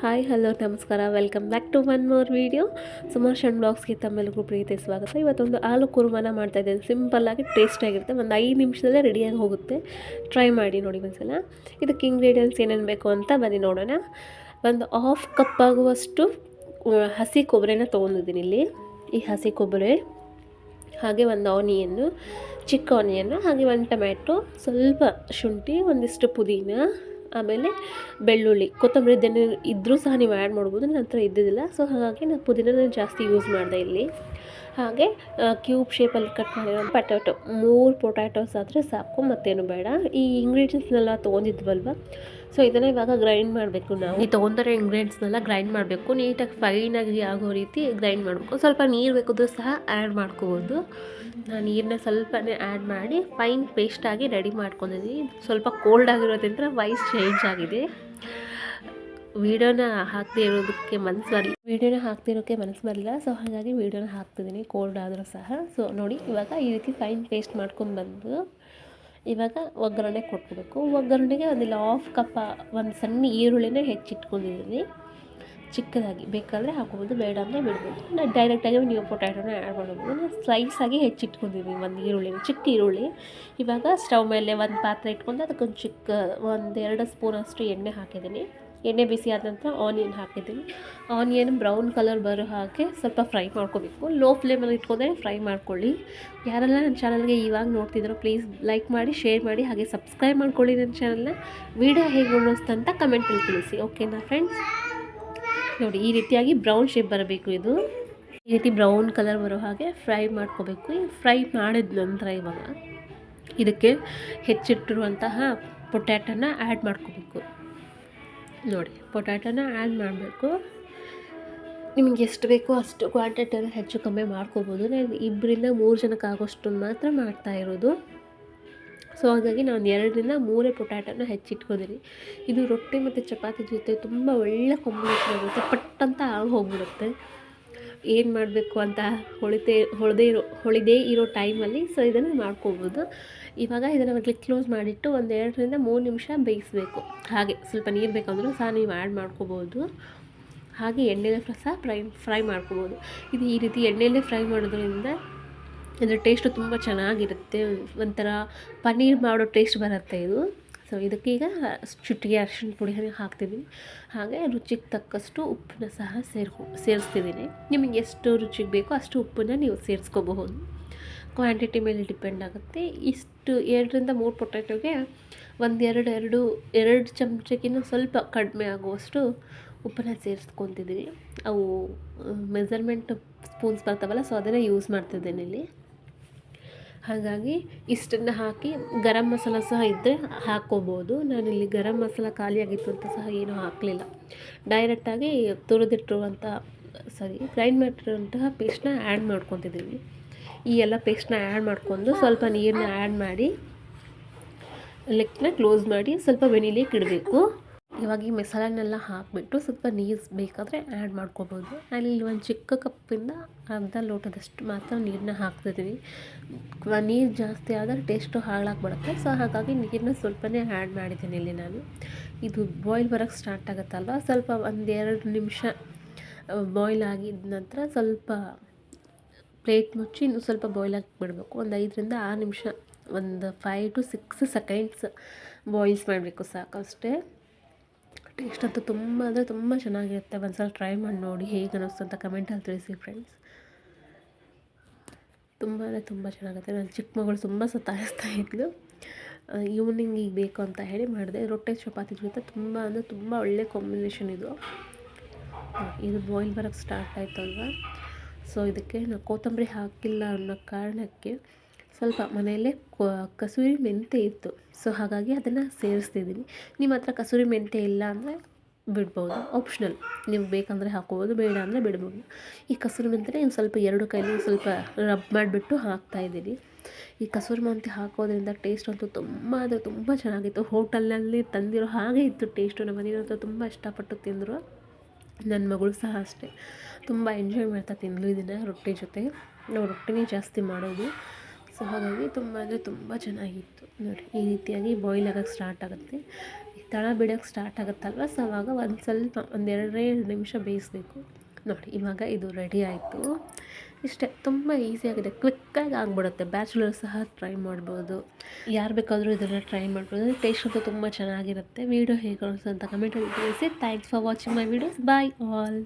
Hi hello ನಮಸ್ಕಾರ, welcome back to one more video. Sumarshan ಬ್ಲಾಗ್ಸ್ಗೆ ತಮ್ಮೆಲ್ಲರಿಗೂ ಪ್ರೀತಿ ಸ್ವಾಗತ. ಇವತ್ತೊಂದು ಆಲೂ ಕುರ್ಮನ ಮಾಡ್ತಾಯಿದ್ದೇನೆ. ಸಿಂಪಲ್ಲಾಗಿ ಟೇಸ್ಟಾಗಿರುತ್ತೆ, ಒಂದು 5 ನಿಮಿಷದಲ್ಲೇ ರೆಡಿಯಾಗಿ ಹೋಗುತ್ತೆ. ಟ್ರೈ ಮಾಡಿ ನೋಡಿ ಒಂದ್ಸಲ. ಇದಕ್ಕೆ ಇಂಗ್ರೀಡಿಯೆಂಟ್ಸ್ ಏನೇನು ಬೇಕು ಅಂತ ಬನ್ನಿ ನೋಡೋಣ. ಒಂದು ½ ಕಪ್ ಆಗುವಷ್ಟು ಹಸಿ ಕೊಬ್ಬರಿನ ತೊಗೊಂಡಿದ್ದೀನಿ ಇಲ್ಲಿ. ಈ ಹಸಿ ಕೊಬ್ಬರಿ, ಹಾಗೆ ಒಂದು ಆನಿಯನ್ನು, ಚಿಕ್ಕ ಆನಿಯನ್ನು, ಹಾಗೆ ಒಂದು ಟೊಮ್ಯಾಟೊ, ಸ್ವಲ್ಪ ಶುಂಠಿ, ಒಂದಿಷ್ಟು ಪುದೀನ, ಆಮೇಲೆ ಬೆಳ್ಳುಳ್ಳಿ, ಕೊತ್ತಂಬರಿ ಇದ್ದರೂ ಸಹ ನೀವು ಆ್ಯಡ್ ಮಾಡ್ಬೋದು. ನನ್ನ ಹತ್ರ ಇದ್ದಿದ್ದಿಲ್ಲ, ಸೊ ಹಾಗಾಗಿ ನಾನು ಪುದೀನ ಜಾಸ್ತಿ ಯೂಸ್ ಮಾಡಿದೆ ಇಲ್ಲಿ. ಹಾಗೆ ಕ್ಯೂಬ್ ಶೇಪಲ್ಲಿ ಕಟ್ ಮಾಡಿರೋ ಪೊಟ್ಯಾಟೊ, 3 ಪೊಟ್ಯಾಟೋಸ್ ಆದರೆ ಸಾಕು, ಮತ್ತೇನು ಬೇಡ. ಈ ಇಂಗ್ರೀಡಿಯೆಂಟ್ಸ್ನೆಲ್ಲ ತೊಗೊಂಡಿದ್ವಲ್ವ, ಸೊ ಇದನ್ನು ಇವಾಗ ಗ್ರೈಂಡ್ ಮಾಡಬೇಕು. ನಾವು ಈ ತೊಗೊಂಡಿರೋ ಇಂಗ್ರೀಡಿಯೆಂಟ್ಸ್ನೆಲ್ಲ ಗ್ರೈಂಡ್ ಮಾಡಬೇಕು, ನೀಟಾಗಿ ಫೈನಾಗಿ ಆಗೋ ರೀತಿ ಗ್ರೈಂಡ್ ಮಾಡಬೇಕು. ಸ್ವಲ್ಪ ನೀರು ಬೇಕಿದ್ರೂ ಸಹ ಆ್ಯಡ್ ಮಾಡ್ಕೋಬೋದು. ನಾನು ನೀರನ್ನ ಸ್ವಲ್ಪನೇ ಆ್ಯಡ್ ಮಾಡಿ ಫೈನ್ ಪೇಸ್ಟಾಗಿ ರೆಡಿ ಮಾಡ್ಕೊಂಡಿದ್ದೀನಿ. ಸ್ವಲ್ಪ ಕೋಲ್ಡ್ ಆಗಿರೋದ್ರಿಂದ ವಾಯ್ಸ್ ಚೇಂಜ್ ಆಗಿದೆ. ವೀಡಿಯೋನ ಹಾಕದೇ ಇರೋದಕ್ಕೆ ಮನಸ್ಸು ಬರಲಿಲ್ಲ, ಸೊ ಹಾಗಾಗಿ ವೀಡಿಯೋನ ಹಾಕ್ತಿದ್ದೀನಿ ಕೋಲ್ಡ್ ಆದರೂ ಸಹ. ಸೊ ನೋಡಿ, ಇವಾಗ ಈ ರೀತಿ ಫೈನ್ ಪೇಸ್ಟ್ ಮಾಡ್ಕೊಂಡು ಇವಾಗ ಒಗ್ಗರಣೆ ಕೊಟ್ಕೋಬೇಕು. ಒಗ್ಗರಣೆಗೆ ಒಂದು ½ ಕಪ್ ಒಂದು ಸಣ್ಣ ಈರುಳ್ಳಿನ ಹೆಚ್ಚಿಟ್ಕೊಂಡಿದ್ದೀನಿ, ಚಿಕ್ಕದಾಗಿ. ಬೇಕಾದರೆ ಹಾಕೋಬೋದು, ಬೇಡ ಅಂದರೆ ಬಿಡ್ಬೋದು. ನಾನು ಡೈರೆಕ್ಟಾಗಿ ನೀವು ಪೊಟ್ಯಾಟೋನ ಆ್ಯಡ್ ಮಾಡ್ಬೋದು. ನಾನು ಸ್ಲೈಸಾಗಿ ಹೆಚ್ಚಿಟ್ಕೊಂಡಿದ್ದೀನಿ ಒಂದು ಈರುಳ್ಳಿನ, ಚಿಕ್ಕ ಈರುಳ್ಳಿ. ಇವಾಗ ಸ್ಟವ್ ಮೇಲೆ ಒಂದು ಪಾತ್ರೆ ಇಟ್ಕೊಂಡು ಅದಕ್ಕೊಂದು ಒಂದು 2 ಸ್ಪೂನಷ್ಟು ಎಣ್ಣೆ ಹಾಕಿದ್ದೀನಿ. ಎಣ್ಣೆ ಬಿಸಿ ಆದ ನಂತರ ಆನಿಯನ್ ಹಾಕಿದ್ದೀನಿ. ಆನಿಯನ್ ಬ್ರೌನ್ ಕಲರ್ ಬರೋ ಹಾಗೆ ಸ್ವಲ್ಪ ಫ್ರೈ ಮಾಡ್ಕೋಬೇಕು. ಲೋ ಫ್ಲೇಮಲ್ಲಿ ಇಟ್ಕೊಂಡ್ರೆ ಫ್ರೈ ಮಾಡ್ಕೊಳ್ಳಿ. ಯಾರೆಲ್ಲ ನನ್ನ ಚಾನಲ್ಗೆ ಇವಾಗ ನೋಡ್ತಿದ್ದಾರೋ ಪ್ಲೀಸ್ ಲೈಕ್ ಮಾಡಿ, ಶೇರ್ ಮಾಡಿ, ಹಾಗೆ ಸಬ್ಸ್ಕ್ರೈಬ್ ಮಾಡ್ಕೊಳ್ಳಿ ನನ್ನ ಚಾನಲ್ನ. ವೀಡಿಯೋ ಹೇಗೆ ಅನ್ನಿಸ್ತಂತ ಕಮೆಂಟಲ್ಲಿ ತಿಳಿಸಿ, ಓಕೆನಾ ಫ್ರೆಂಡ್ಸ್? ನೋಡಿ, ಈ ರೀತಿಯಾಗಿ ಬ್ರೌನ್ ಶೇಪ್ ಬರಬೇಕು. ಇದು ಈ ರೀತಿ ಬ್ರೌನ್ ಕಲರ್ ಬರೋ ಹಾಗೆ ಫ್ರೈ ಮಾಡ್ಕೋಬೇಕು. ಈ ಫ್ರೈ ಮಾಡಿದ ನಂತರ ಇವಾಗ ಇದಕ್ಕೆ ಹೆಚ್ಚಿಟ್ಟಿರುವಂತಹ ಪೊಟ್ಯಾಟೋನ ಆ್ಯಡ್ ಮಾಡ್ಕೋಬೇಕು. ನೋಡಿ, ಪೊಟ್ಯಾಟೋನ ಆ್ಯಡ್ ಮಾಡಬೇಕು. ನಿಮಗೆ ಎಷ್ಟು ಬೇಕೋ ಅಷ್ಟು ಕ್ವಾಂಟಿಟಿನ ಹೆಚ್ಚು ಕಮ್ಮಿ ಮಾಡ್ಕೋಬೋದು. ನಾನು 2ರಿಂದ 3 ಜನಕ್ಕೆ ಆಗೋಷ್ಟು ಮಾತ್ರ ಮಾಡ್ತಾಯಿರೋದು. ಸೊ ಹಾಗಾಗಿ ನಾನು 2ರಿಂದ 3 ಪೊಟ್ಯಾಟೋನ ಹೆಚ್ಚಿಟ್ಕೊಂಡಿದ್ದೀನಿ. ಇದು ರೊಟ್ಟಿ ಮತ್ತು ಚಪಾತಿ ಜೊತೆ ತುಂಬ ಒಳ್ಳೆ ಕಾಂಬಿನೇಷನ್ ಆಗುತ್ತೆ. ಪಟ್ಟಂತ ಆಗಿ ಹೋಗ್ಬಿಡುತ್ತೆ. ಏನು ಮಾಡಬೇಕು ಅಂತ ಹೊಳಿದೇ ಇರೋ ಟೈಮಲ್ಲಿ ಸೊ ಇದನ್ನು ಮಾಡ್ಕೋಬೋದು. ಇವಾಗ ಇದನ್ನು ಕ್ಲೋಸ್ ಮಾಡಿಟ್ಟು ಒಂದು 2ರಿಂದ 3 ನಿಮಿಷ ಬೇಯಿಸಬೇಕು. ಹಾಗೆ ಸ್ವಲ್ಪ ನೀರು ಬೇಕಂದ್ರೂ ಸಹ ನೀವು ಆ್ಯಡ್ ಮಾಡ್ಕೋಬೋದು. ಹಾಗೆ ಎಣ್ಣೆಲೆ ಸಹ ಫ್ರೈ ಮಾಡ್ಕೋಬೋದು. ಇದು ಈ ರೀತಿ ಎಣ್ಣೆಯಲ್ಲೇ ಫ್ರೈ ಮಾಡೋದ್ರಿಂದ ಇದರ ಟೇಸ್ಟು ತುಂಬ ಚೆನ್ನಾಗಿರುತ್ತೆ. ಒಂಥರ ಪನ್ನೀರ್ ಮಾಡೋ ಟೇಸ್ಟ್ ಬರುತ್ತೆ ಇದು. ಸೊ ಇದಕ್ಕೀಗ ಚುಟ್ಟಿಗೆ ಅರಿಶಿಣ ಪುಡಿ ಹಾಕ್ತಿದ್ದೀನಿ. ಹಾಗೆ ರುಚಿಗೆ ತಕ್ಕಷ್ಟು ಉಪ್ಪನ್ನ ಸಹ ಸೇರಿಸ್ತಿದ್ದೀನಿ. ನಿಮಗೆ ಎಷ್ಟು ರುಚಿಗೆ ಬೇಕೋ ಅಷ್ಟು ಉಪ್ಪನ್ನು ನೀವು ಸೇರಿಸ್ಕೋಬಹುದು. ಕ್ವಾಂಟಿಟಿ ಮೇಲೆ ಡಿಪೆಂಡ್ ಆಗುತ್ತೆ. ಇಷ್ಟು 2ರಿಂದ 3 ಪೊಟ್ಯಾಟೋಗೆ ಒಂದು 2 ಚಮಚಕ್ಕಿಂತ ಸ್ವಲ್ಪ ಕಡಿಮೆ ಆಗುವಷ್ಟು ಉಪ್ಪನ್ನು ಸೇರಿಸ್ಕೊತಿದ್ದೀನಿ. ಅವು ಮೆಜರ್ಮೆಂಟ್ ಸ್ಪೂನ್ಸ್ ಬರ್ತಾವಲ್ಲ, ಸೊ ಅದನ್ನೇ ಯೂಸ್ ಮಾಡ್ತಿದ್ದೇನೆ ಇಲ್ಲಿ. ಹಾಗಾಗಿ ಇಷ್ಟನ್ನು ಹಾಕಿ ಗರಂ ಮಸಾಲ ಸಹ ಇದ್ದರೆ ಹಾಕ್ಕೋಬೋದು. ನಾನಿಲ್ಲಿ ಗರಂ ಮಸಾಲ ಖಾಲಿಯಾಗಿತ್ತು ಅಂತ ಸಹ ಏನೂ ಹಾಕಲಿಲ್ಲ. ಡೈರೆಕ್ಟಾಗಿ ಗ್ರೈಂಡ್ ಮಾಡಿರುವಂತಹ ಪೇಸ್ಟನ್ನ ಆ್ಯಡ್ ಮಾಡ್ಕೊತಿದ್ದೀನಿ. ಈ ಎಲ್ಲ ಪೇಸ್ಟನ್ನ ಆ್ಯಡ್ ಮಾಡ್ಕೊಂಡು ಸ್ವಲ್ಪ ನೀರನ್ನ ಆ್ಯಡ್ ಮಾಡಿ ಲೆಕ್ಕನ ಕ್ಲೋಸ್ ಮಾಡಿ ಸ್ವಲ್ಪ ವೆನಿಲಿಗೆ ಇಡಬೇಕು. ಇವಾಗ ಈ ಮಸಾಲನೆಲ್ಲ ಹಾಕಿಬಿಟ್ಟು ಸ್ವಲ್ಪ ನೀರು ಬೇಕಾದರೆ ಆ್ಯಡ್ ಮಾಡ್ಕೋಬೋದು. ನಾನಿಲ್ಲಿ ಒಂದು ಚಿಕ್ಕ ಕಪ್ಪಿಂದ ಅರ್ಧ ಲೋಟದಷ್ಟು ಮಾತ್ರ ನೀರನ್ನ ಹಾಕ್ತಿದ್ದೀನಿ. ನೀರು ಜಾಸ್ತಿ ಆದರೆ ಟೇಸ್ಟು ಹಾಳಾಗ್ಬಿಡುತ್ತೆ. ಸೊ ಹಾಗಾಗಿ ನೀರನ್ನ ಸ್ವಲ್ಪನೇ ಆ್ಯಡ್ ಮಾಡಿದ್ದೀನಿ ಇಲ್ಲಿ ನಾನು. ಇದು ಬಾಯ್ಲ್ ಬರೋಕ್ಕೆ ಸ್ಟಾರ್ಟ್ ಆಗುತ್ತಲ್ವ, ಸ್ವಲ್ಪ ಒಂದು 2 ನಿಮಿಷ ಬಾಯ್ಲ್ ಆಗಿದ ನಂತರ ಸ್ವಲ್ಪ ಪ್ಲೇಟ್ ಮುಚ್ಚಿ ಇನ್ನೂ ಸ್ವಲ್ಪ ಬಾಯ್ಲಾಗಿ ಬಿಡಬೇಕು. ಒಂದು 5ರಿಂದ 6 ನಿಮಿಷ, ಒಂದು 5 to 6 ಸೆಕೆಂಡ್ಸ್ ಬಾಯ್ಲ್ಸ್ ಮಾಡಬೇಕು, ಸಾಕಷ್ಟೇ. ಟೇಸ್ಟ್ ಅಂತೂ ತುಂಬ ಅಂದರೆ ತುಂಬ ಚೆನ್ನಾಗಿರುತ್ತೆ. ಒಂದ್ಸಲ ಟ್ರೈ ಮಾಡಿ ನೋಡಿ, ಹೇಗೆ ಅನ್ನಿಸ್ತು ಅಂತ ಕಮೆಂಟಲ್ಲಿ ತಿಳಿಸಿ ಫ್ರೆಂಡ್ಸ್. ತುಂಬ ಅಂದರೆ ತುಂಬ ಚೆನ್ನಾಗುತ್ತೆ. ನನ್ನ ಚಿಕ್ಕ ಮಗಳು ತುಂಬ ಸತಾಯಿಸ್ತಾ ಇದ್ಲು. ಈವ್ನಿಂಗಿಗೆ ಬೇಕು ಅಂತ ಹೇಳಿ ಮಾಡಿದೆ. ರೊಟ್ಟಿ ಚಪಾತಿ ಜೊತೆ ತುಂಬ ಅಂದರೆ ತುಂಬ ಒಳ್ಳೆ ಕಾಂಬಿನೇಷನ್ ಇದು. ಇದು ಬಾಯ್ಲ್ ಬರೋಕ್ಕೆ ಸ್ಟಾರ್ಟ್ ಆಯಿತು ಅಲ್ವಾ. ಸೊ ಇದಕ್ಕೆ ನಾನು ಕೊತ್ತಂಬರಿ ಹಾಕಿಲ್ಲ ಅನ್ನೋ ಕಾರಣಕ್ಕೆ ಸ್ವಲ್ಪ ಮನೆಯಲ್ಲೇ ಕಸೂರಿ ಮೆಂತ್ಯ ಇತ್ತು, ಸೊ ಹಾಗಾಗಿ ಅದನ್ನು ಸೇರಿಸ್ತಿದ್ದೀನಿ. ನಿಮ್ಮ ಹತ್ರ ಕಸೂರಿ ಮೆಂತ್ಯ ಇಲ್ಲ ಅಂದರೆ ಬಿಡ್ಬೋದು, ಆಪ್ಷನಲ್. ನೀವು ಬೇಕಂದರೆ ಹಾಕ್ಕೋಬೋದು, ಬೇಡ ಅಂದರೆ ಬಿಡ್ಬೋದು. ಈ ಕಸೂರಿ ಮೆಂತ್ಯನ ಇನ್ನು ಸ್ವಲ್ಪ 2 ಕೈಲಿ ಸ್ವಲ್ಪ ರಬ್ ಮಾಡಿಬಿಟ್ಟು ಹಾಕ್ತಾಯಿದ್ದೀನಿ. ಈ ಕಸೂರಿ ಮೆಂತ್ಯ ಹಾಕೋದ್ರಿಂದ ಟೇಸ್ಟ್ ಅಂತೂ ತುಂಬ ಅಂದರೆ ತುಂಬ ಚೆನ್ನಾಗಿತ್ತು. ಹೋಟೆಲ್ನಲ್ಲಿ ತಂದಿರೋ ಹಾಗೆ ಇತ್ತು ಟೇಸ್ಟು. ನಮ್ಮ ಮನೆಯವ್ರಂತೂ ತುಂಬ ಇಷ್ಟಪಟ್ಟು ತಿಂದರು. ನನ್ನ ಮಗಳು ಸಹ ಅಷ್ಟೇ ತುಂಬ ಎಂಜಾಯ್ ಮಾಡ್ತಾ ತಿಂದಳು ಇದನ್ನು ರೊಟ್ಟಿ ಜೊತೆ. ನಾವು ರೊಟ್ಟಿನೇ ಜಾಸ್ತಿ ಮಾಡೋದು. ಸೊ ಹಾಗಾಗಿ ತುಂಬ ಅಂದರೆ ತುಂಬ ಚೆನ್ನಾಗಿತ್ತು. ನೋಡಿ, ಈ ರೀತಿಯಾಗಿ ಬಾಯ್ಲ್ ಆಗೋಕ್ಕೆ ಸ್ಟಾರ್ಟ್ ಆಗುತ್ತೆ. ತಳ ಬಿಡೋಕ್ಕೆ ಸ್ಟಾರ್ಟ್ ಆಗುತ್ತಲ್ವ, ಸೊ ಆವಾಗ ಒಂದು ಸ್ವಲ್ಪ ಒಂದು 2 ನಿಮಿಷ ಬೇಯಿಸಬೇಕು. ನೋಡಿ ಇವಾಗ ಇದು ರೆಡಿ ಆಯಿತು. ಇಷ್ಟೇ, ತುಂಬ ಈಸಿಯಾಗಿದೆ, ಕ್ವಿಕ್ಕಾಗಿ ಆಗಿಬಿಡುತ್ತೆ. ಬ್ಯಾಚುಲರ್ ಸಹ ಟ್ರೈ ಮಾಡ್ಬೋದು, ಯಾರು ಬೇಕಾದರೂ ಇದನ್ನು ಟ್ರೈ ಮಾಡ್ಬೋದು. ಟೇಸ್ಟ್ ಅಂತೂ ತುಂಬ ಚೆನ್ನಾಗಿರುತ್ತೆ. ವೀಡಿಯೋ ಹೇಗೆ ಅನಿಸ್ತು ಅಂತ ಕಮೆಂಟಲ್ಲಿ ತಿಳಿಸಿ. Thanks for watching my videos. Bye all.